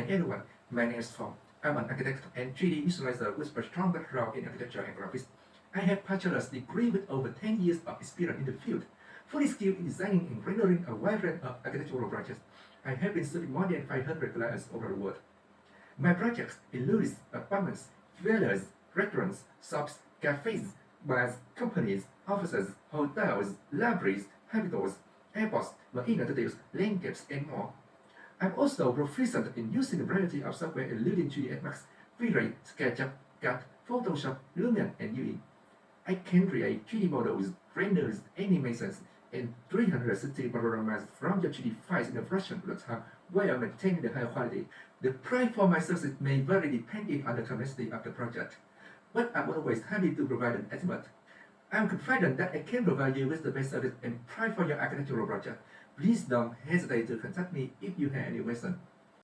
Hi everyone, my name is Phong. I'm an architect and 3D visualizer with a strong background in architecture and graphics. I have a bachelor's degree with over 10 years of experience in the field, fully skilled in designing and rendering a wide range of architectural projects. I have been serving more than 500 clients over the world. My projects include apartments, villas, restaurants, shops, cafes, bars, companies, offices, hotels, libraries, hospitals, airports, marine deals, landscapes, and more. I'm also proficient in using a variety of software including 3ds Max, V-Ray, SketchUp, CAD, Photoshop, Lumion, and UE. I can create 3D models, renders, animations, and 360 panoramas from the 3D files in a fraction of the time while maintaining the high quality. The price for my services may vary depending on the complexity of the project, but I'm always happy to provide an estimate. I'm confident that I can provide you with the best service and price for your architectural project. Please don't hesitate to contact me if you have any question.